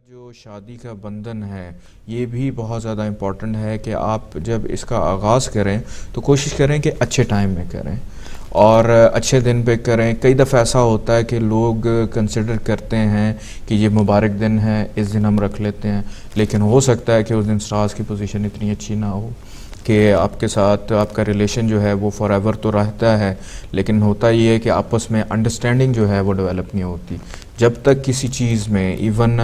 جو شادی کا بندھن ہے یہ بھی بہت زیادہ امپورٹنٹ ہے کہ آپ جب اس کا آغاز کریں تو کوشش کریں کہ اچھے ٹائم میں کریں اور اچھے دن پہ کریں. کئی دفعہ ایسا ہوتا ہے کہ لوگ کنسیڈر کرتے ہیں کہ یہ مبارک دن ہے، اس دن ہم رکھ لیتے ہیں، لیکن ہو سکتا ہے کہ اس دن سٹارز کی پوزیشن اتنی اچھی نہ ہو کہ آپ کے ساتھ آپ کا ریلیشن جو ہے وہ فار ایور تو رہتا ہے، لیکن ہوتا یہ ہے کہ آپس میں انڈرسٹینڈنگ جو ہے وہ ڈیولپ نہیں ہوتی. جب تک کسی چیز میں ایون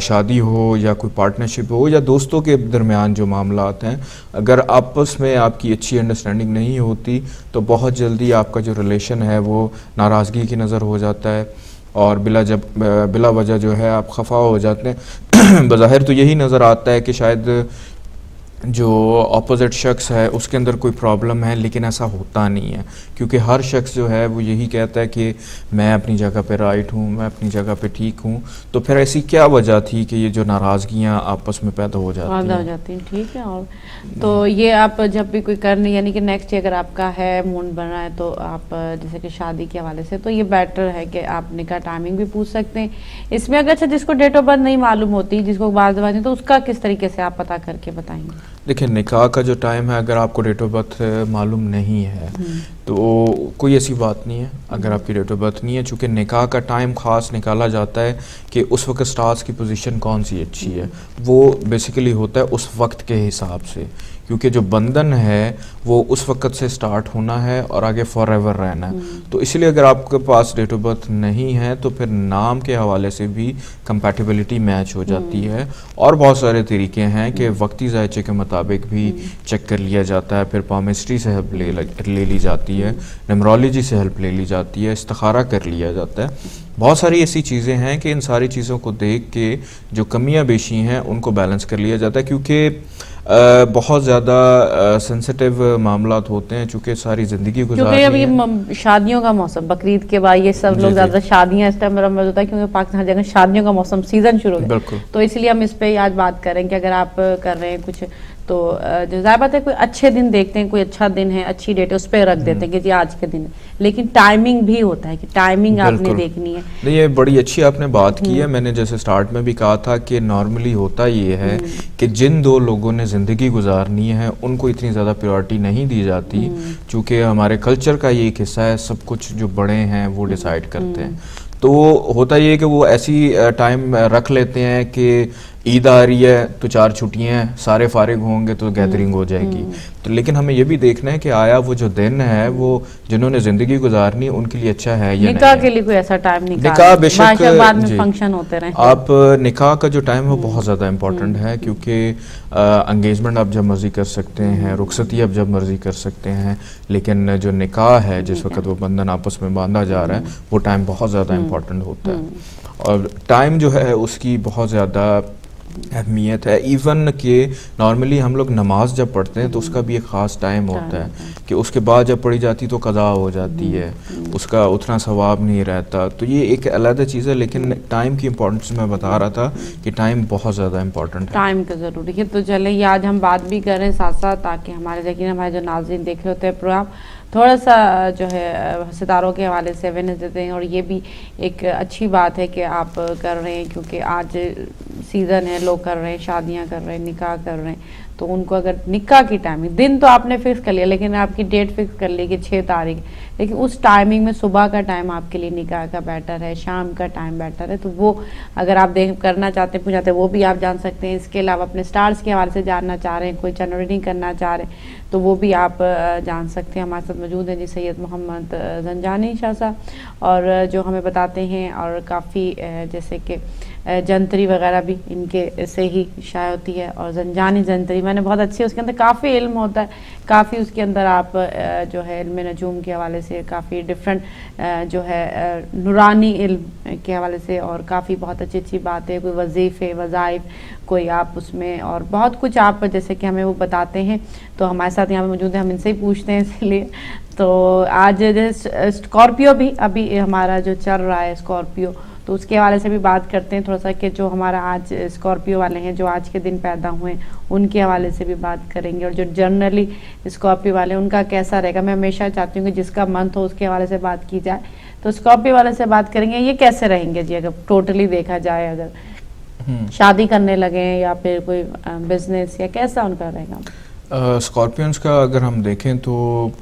شادی ہو یا کوئی پارٹنرشپ ہو یا دوستوں کے درمیان جو معاملات ہیں، اگر آپس میں آپ کی اچھی انڈرسٹینڈنگ نہیں ہوتی تو بہت جلدی آپ کا جو ریلیشن ہے وہ ناراضگی کی نظر ہو جاتا ہے اور بلا وجہ جو ہے آپ خفا ہو جاتے ہیں. بظاہر تو یہی نظر آتا ہے کہ شاید جو اپوزٹ شخص ہے اس کے اندر کوئی پرابلم ہے، لیکن ایسا ہوتا نہیں ہے کیونکہ ہر شخص جو ہے وہ یہی کہتا ہے کہ میں اپنی جگہ پہ رائٹ ہوں، میں اپنی جگہ پہ ٹھیک ہوں. تو پھر ایسی کیا وجہ تھی کہ یہ جو ناراضگیاں آپس میں پیدا ہو جاتی ہیں؟ ٹھیک ہے. اور تو یہ آپ جب بھی کوئی کرنے یعنی کہ نیکسٹ اگر آپ کا ہے مون بن رہا ہے تو آپ جیسے کہ شادی کے حوالے سے تو یہ بیٹر ہے کہ آپ نکاح ٹائمنگ بھی پوچھ سکتے ہیں. اس میں اگر اچھا جس کو ڈیٹ آف برتھ نہیں معلوم ہوتی، جس کو بعض نہیں، تو اس کا کس طریقے سے آپ پتہ کر کے بتائیں گے؟ دیکھیں، نکاح کا جو ٹائم ہے اگر آپ کو ڈیٹ آف برتھ معلوم نہیں ہے تو کوئی ایسی بات نہیں ہے. اگر آپ کی ڈیٹ آف برتھ نہیں ہے، چونکہ نکاح کا ٹائم خاص نکالا جاتا ہے کہ اس وقت سٹارز کی پوزیشن کون سی اچھی ہے، وہ بیسیکلی ہوتا ہے اس وقت کے حساب سے، کیونکہ جو بندھن ہے وہ اس وقت سے سٹارٹ ہونا ہے اور آگے فار ایور رہنا ہے. تو اس لیے اگر آپ کے پاس ڈیٹ آف برتھ نہیں ہے تو پھر نام کے حوالے سے بھی کمپیٹیبلٹی میچ ہو جاتی ہے. اور بہت سارے طریقے ہیں کہ وقتی ذائچے کے مطابق بھی چیک کر لیا جاتا ہے، پھر پامسٹری سے ہیلپ لے لی جاتی ہے، نیمرولوجی سے ہیلپ لے لی جاتی ہے، استخارہ کر لیا جاتا ہے. بہت ساری ایسی چیزیں ہیں کہ ان ساری چیزوں کو دیکھ کے جو کمیاں بیشی ہیں ان کو بیلنس کر لیا جاتا ہے، کیونکہ بہت زیادہ سینسٹیو معاملات ہوتے ہیں چونکہ ساری زندگی گزارنی ہے. کیونکہ ابھی شادیوں کا موسم، بقرعید کے بعد یہ سب لوگ زیادہ شادیاں اس ٹائم مرمت ہوتا ہے کیونکہ پاکستان جگہ شادیوں کا موسم سیزن شروع ہے. تو اس لیے ہم اس پہ آج بات کریں کہ اگر آپ کر رہے ہیں کچھ تو جو ظاہر بات ہے کوئی اچھے دن دیکھتے ہیں، کوئی اچھا دن ہے، اچھی ڈیٹ ہے، اس پہ رکھ دیتے ہیں کہ جی آج کے دن ہے. لیکن ٹائمنگ بھی ہوتا ہے کہ ٹائمنگ آپ نے دیکھنی ہے. نہیں، یہ بڑی اچھی آپ نے بات کی ہے. میں نے جیسے سٹارٹ میں بھی کہا تھا کہ نارملی ہوتا یہ ہے کہ جن دو لوگوں نے زندگی گزارنی ہے ان کو اتنی زیادہ پریورٹی نہیں دی جاتی، چونکہ ہمارے کلچر کا یہ ایک حصہ ہے، سب کچھ جو بڑے ہیں وہ ڈیسائیڈ کرتے ہیں. تو ہوتا یہ ہے کہ وہ ایسی ٹائم رکھ لیتے ہیں کہ عید آ رہی ہے تو 4 چھٹیاں ہیں، سارے فارغ ہوں گے تو گیدرنگ ہو جائے گی. تو لیکن ہمیں یہ بھی دیکھنا ہے کہ آیا وہ جو دن ہے وہ جنہوں نے زندگی گزارنی ان کے لیے اچھا ہے یا نہیں. نکاح کے لیے کوئی ایسا ٹائم نکاح بے شک بعد میں فنکشن ہوتے رہیں. آپ نکاح کا جو ٹائم ہے وہ بہت زیادہ امپورٹنٹ ہے، کیونکہ انگیجمنٹ آپ جب مرضی کر سکتے ہیں، رخصتی آپ جب مرضی کر سکتے ہیں، لیکن جو نکاح ہے جس وقت وہ بندھن آپس میں باندھا جا رہا ہے وہ ٹائم بہت زیادہ امپورٹنٹ ہوتا ہے. اور ٹائم جو ہے اس کی بہت زیادہ اہمیت ہے. ایون کہ نارملی ہم لوگ نماز جب پڑھتے ہیں تو اس کا بھی ایک خاص ٹائم ہوتا ہے کہ اس کے بعد جب پڑھی جاتی تو قضا ہو جاتی ہے، اس کا اتنا ثواب نہیں رہتا. تو یہ ایک علیحدہ چیز ہے، لیکن ٹائم کی امپورٹنس میں بتا رہا تھا کہ ٹائم بہت زیادہ امپورٹنٹ ہے. ٹائم کا ضروری ہے. تو چلیں یہ آج ہم بات بھی کر رہے ہیں ساتھ ساتھ تاکہ ہمارے جو ناظرین دیکھ رہے ہوتے ہیں پروگرام تھوڑا سا جو ہے ستاروں کے حوالے سے اویئرنیس دیتے ہیں. اور یہ بھی ایک اچھی بات ہے کہ آپ کر رہے ہیں کیونکہ آج سیزن ہے، لوگ کر رہے ہیں، شادیاں کر رہے ہیں، نکاح کر رہے ہیں. تو ان کو اگر نکاح کی ٹائمنگ دن تو آپ نے فکس کر لیا، لیکن آپ کی ڈیٹ فکس کر لی کہ 6 تاریخ، لیکن اس ٹائمنگ میں صبح کا ٹائم آپ کے لیے نکاح کا بیٹر ہے، شام کا ٹائم بیٹر ہے. تو وہ اگر آپ کرنا چاہتے ہیں پوچھاتے ہیں وہ بھی آپ جان سکتے ہیں. اس کے علاوہ اپنے سٹارز کے حوالے سے جاننا چاہ رہے ہیں، کوئی چینل ریڈنگ کرنا چاہ رہے ہیں تو وہ بھی آپ جان سکتے ہیں. ہمارے ساتھ موجود ہیں جی سید محمد زنجانی شاہ صاحب، اور جو ہمیں بتاتے ہیں اور کافی جیسے کہ جنتری وغیرہ بھی ان کے سے ہی شائع ہوتی ہے. اور زنجانی جنتری میں نے بہت اچھی، اس کے اندر کافی علم ہوتا ہے، کافی اس کے اندر آپ جو ہے علم نجوم کے حوالے سے کافی ڈفرینٹ جو ہے نورانی علم کے حوالے سے اور کافی بہت اچھی اچھی باتیں، کوئی وظیفے وظائف کوئی آپ اس میں اور بہت کچھ آپ جیسے کہ ہمیں وہ بتاتے ہیں. تو ہمارے ساتھ یہاں پہ موجود ہیں، ہم ان سے ہی پوچھتے ہیں اس لیے. تو آج اسکارپیو بھی ابھی ہمارا جو چل رہا ہے اسکارپیو، تو اس کے حوالے سے بھی بات کرتے ہیں تھوڑا سا کہ جو ہمارا آج اسکارپیو والے ہیں جو آج کے دن پیدا ہوئے ہیں ان کے حوالے سے بھی بات کریں گے. اور جو جنرلی اسکارپیو والے ان کا کیسا رہے گا، میں ہمیشہ چاہتی ہوں کہ جس کا منتھ ہو اس کے حوالے سے بات کی جائے. تو اسکارپیو والے سے بات کریں گے، یہ کیسے رہیں گے جی اگر ٹوٹلی دیکھا جائے؟ اگر شادی کرنے لگے یا پھر کوئی بزنس یا کیسا ان کا رہے گا؟ اسکارپینس کا اگر ہم دیکھیں تو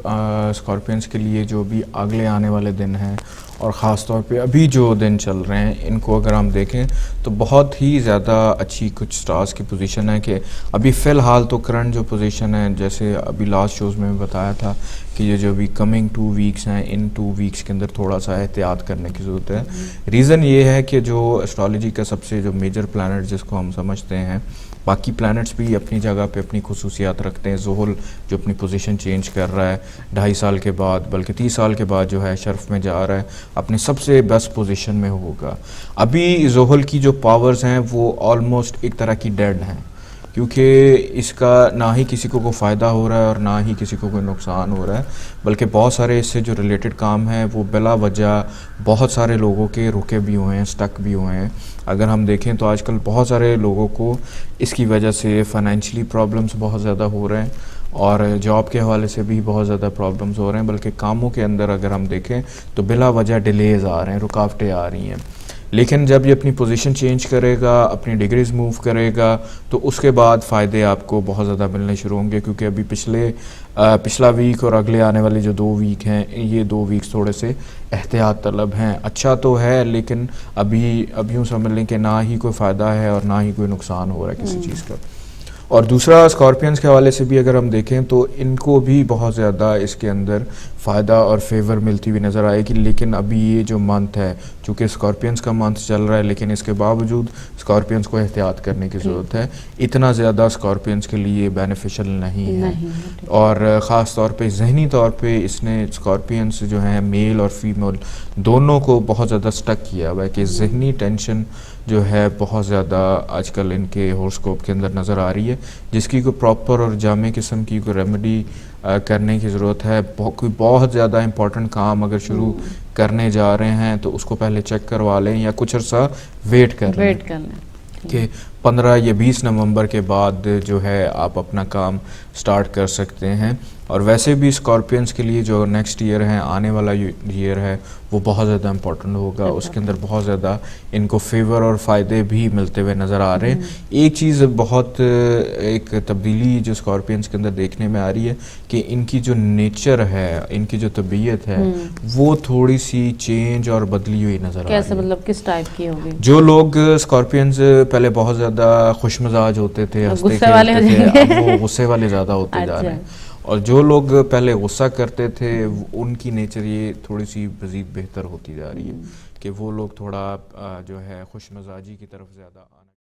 اسکارپینس کے لیے جو بھی اگلے آنے والے دن ہیں اور خاص طور پہ ابھی جو دن چل رہے ہیں ان کو اگر ہم دیکھیں تو بہت ہی زیادہ اچھی کچھ سٹارز کی پوزیشن ہے کہ ابھی فی الحال تو کرنٹ جو پوزیشن ہے جیسے ابھی لاسٹ شوز میں بتایا تھا کہ یہ جو بھی کمنگ 2 ویکس ہیں ان 2 ویکس کے اندر تھوڑا سا احتیاط کرنے کی ضرورت ہے. ریزن یہ ہے کہ جو اسٹرالوجی کا سب سے جو میجر پلانٹ جس کو ہم سمجھتے ہیں، باقی پلانٹس بھی اپنی جگہ پہ اپنی خصوصیات رکھتے ہیں. زحل جو اپنی پوزیشن چینج کر رہا ہے 2.5 سال کے بعد بلکہ 30 سال کے بعد جو ہے شرف میں جا رہا ہے، اپنی سب سے بیسٹ پوزیشن میں ہوگا. ابھی زحل کی جو پاورز ہیں وہ آلموسٹ ایک طرح کی ڈیڈ ہیں، کیونکہ اس کا نہ ہی کسی کو کوئی فائدہ ہو رہا ہے اور نہ ہی کسی کو کوئی نقصان ہو رہا ہے، بلکہ بہت سارے اس سے جو ریلیٹڈ کام ہیں وہ بلا وجہ بہت سارے لوگوں کے رکے بھی ہوئے ہیں، سٹک بھی ہوئے ہیں. اگر ہم دیکھیں تو آج کل بہت سارے لوگوں کو اس کی وجہ سے فائنینشلی پرابلمس بہت زیادہ ہو رہے ہیں اور جاب کے حوالے سے بھی بہت زیادہ پرابلمس ہو رہے ہیں، بلکہ کاموں کے اندر اگر ہم دیکھیں تو بلا وجہ ڈیلیز آ رہے ہیں، رکاوٹیں آ رہی ہیں. لیکن جب یہ اپنی پوزیشن چینج کرے گا، اپنی ڈگریز موو کرے گا تو اس کے بعد فائدے آپ کو بہت زیادہ ملنے شروع ہوں گے، کیونکہ ابھی پچھلا ویک اور اگلے آنے والے جو 2 ویک ہیں یہ 2 ویکس تھوڑے سے احتیاط طلب ہیں. اچھا تو ہے لیکن ابھی یوں سمجھ لیں کہ نہ ہی کوئی فائدہ ہے اور نہ ہی کوئی نقصان ہو رہا ہے کسی چیز کا. اور دوسرا اسکارپینس کے حوالے سے بھی اگر ہم دیکھیں تو ان کو بھی بہت زیادہ اس کے اندر فائدہ اور فیور ملتی ہوئی نظر آئے گی. لیکن ابھی یہ جو منتھ ہے چونکہ اسکارپینس کا منتھ چل رہا ہے، لیکن اس کے باوجود اسکارپینس کو احتیاط کرنے کی ضرورت ہے. اتنا زیادہ اسکارپینس کے لیے بینیفیشل نہیں ہے، اور خاص طور پہ ذہنی طور پہ اس نے اسکارپینس جو ہیں میل اور فیمیل دونوں کو بہت زیادہ سٹک کیا ہوا ہے کہ ذہنی ٹینشن جو ہے بہت زیادہ آج کل ان کے ہورسکوپ کے اندر نظر آ رہی ہے، جس کی کوئی پراپر اور جامع قسم کی کوئی ریمیڈی کرنے کی ضرورت ہے. کوئی بہت زیادہ امپورٹنٹ کام اگر شروع کرنے جا رہے ہیں تو اس کو پہلے چیک کروا لیں یا کچھ عرصہ ویٹ کر لیں کہ 15 یا 20 نومبر کے بعد جو ہے آپ اپنا کام سٹارٹ کر سکتے ہیں. اور ویسے بھی اسکارپینس کے لیے جو نیکسٹ ایئر ہے، آنے والا ایئر ہے، وہ بہت زیادہ امپورٹنٹ ہوگا. اس کے اندر بہت زیادہ ان کو فیور اور فائدے بھی ملتے ہوئے نظر آ رہے ہیں. ایک چیز بہت ایک تبدیلی جو اسکارپینس کے اندر دیکھنے میں آ رہی ہے کہ ان کی جو نیچر ہے، ان کی جو طبیعت ہے وہ تھوڑی سی چینج اور بدلی ہوئی نظر آ رہی ہے. کیسے مطلب کس ٹائپ کی ہوگی؟ جو لوگ اسکارپینس پہلے بہت زیادہ خوش مزاج ہوتے تھے، ہنستے کھیلتے تھے، اب وہ غصے والے زیادہ ہوتے جا رہے ہیں. اور جو لوگ پہلے غصہ کرتے تھے ان کی نیچر یہ تھوڑی سی مزید بہتر ہوتی جا رہی ہے کہ وہ لوگ تھوڑا جو ہے خوش مزاجی کی طرف زیادہ